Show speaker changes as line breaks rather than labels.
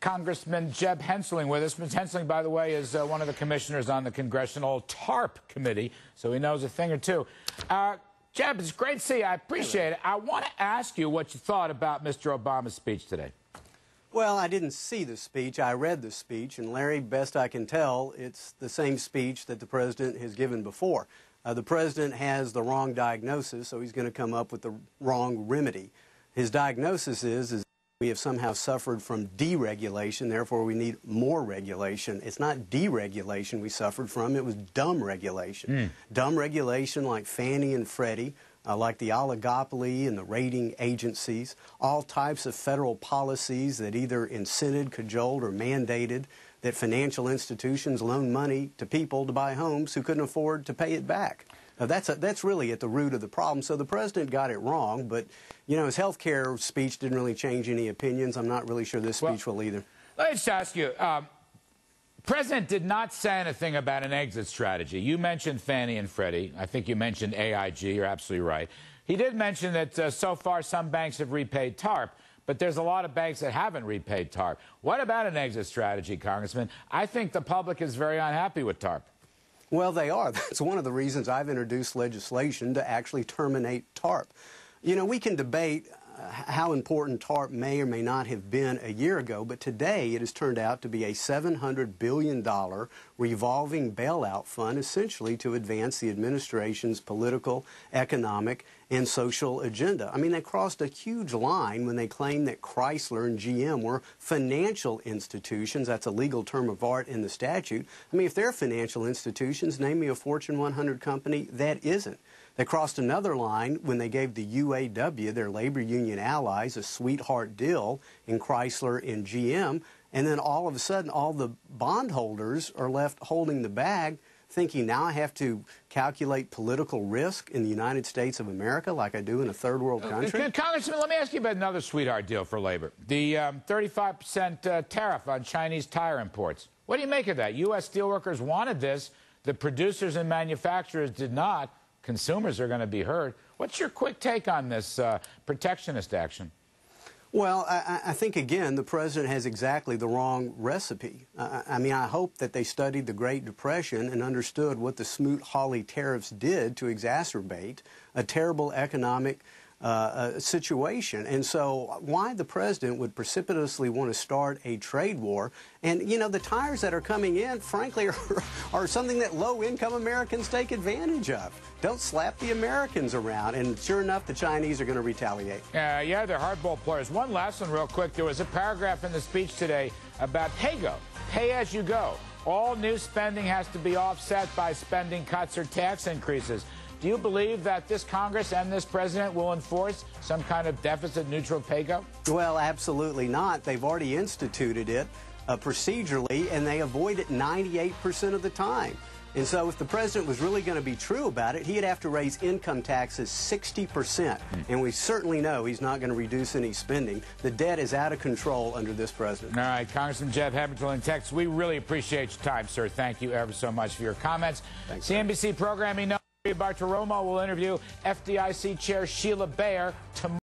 Congressman Jeb Hensarling with us. Mr. Hensarling, by the way, is one of the commissioners on the Congressional TARP Committee, so he knows a thing or two. Jeb, it's great to see you. I appreciate it. I want to ask you what you thought about Mr. Obama's speech today.
Well, I didn't see the speech. I read the speech, and Larry, best I can tell, it's the same speech that the president has given before. The president has the wrong diagnosis, so he's going to come up with the wrong remedy. His diagnosis is we have somehow suffered from deregulation, therefore we need more regulation. It's not deregulation we suffered from, it was dumb regulation. Dumb regulation like Fannie and Freddie, like the oligopoly and the rating agencies, all types of federal policies that either incented, cajoled, or mandated that financial institutions loan money to people to buy homes who couldn't afford to pay it back. That's really at the root of the problem. So the president got it wrong, but, you know, his health care speech didn't really change any opinions. I'm not really sure this speech will either.
Let me just ask you, the president did not say anything about an exit strategy. You mentioned Fannie and Freddie. I think you mentioned AIG. You're absolutely right. He did mention that so far some banks have repaid TARP, but there's a lot of banks that haven't repaid TARP. What about an exit strategy, Congressman? I think the public is very unhappy with TARP.
Well, they are. That's one of the reasons I've introduced legislation to actually terminate TARP. You know, we can debate how important TARP may or may not have been a year ago, but today it has turned out to be a $700 billion revolving bailout fund, essentially to advance the administration's political, economic, and social agenda. I mean, they crossed a huge line when they claimed that Chrysler and GM were financial institutions. That's a legal term of art in the statute. I mean, if they're financial institutions, name me a Fortune 100 company that isn't. They crossed another line when they gave the UAW, their labor union allies, a sweetheart deal in Chrysler and GM, and then all of a sudden all the bondholders are left holding the bag, thinking now I have to calculate political risk in the United States of America like I do in a third world country.
Congressman, let me ask you about another sweetheart deal for labor. The 35% tariff on Chinese tire imports. What do you make of that? U.S. steelworkers wanted this. The producers and manufacturers did not. Consumers are going to be hurt. What's your quick take on this protectionist action?
Well, I think, again, the president has exactly the wrong recipe. I mean, I hope that they studied the Great Depression and understood what the Smoot-Hawley tariffs did to exacerbate a terrible economic situation. And so why the president would precipitously want to start a trade war. And, you know, the tires that are coming in, frankly, are something that low-income Americans take advantage of. Don't slap the Americans around. And sure enough, the Chinese are going to retaliate.
Yeah, they're hardball players. One last one real quick. There was a paragraph in the speech today about pay-go, pay-as-you-go. All new spending has to be offset by spending cuts or tax increases. Do you believe that this Congress and this president will enforce some kind of deficit-neutral pay-go?
Well, absolutely not. They've already instituted it procedurally, and they avoid it 98% of the time. And so if the president was really going to be true about it, he'd have to raise income taxes 60%. And we certainly know he's not going to reduce any spending. The debt is out of control under this president.
All right, Congressman Jeb Hensarling in Texas, we really appreciate your time, sir. Thank you ever so much for your comments.
Thanks,
CNBC programming. Bartiromo will interview FDIC Chair Sheila Bair tomorrow.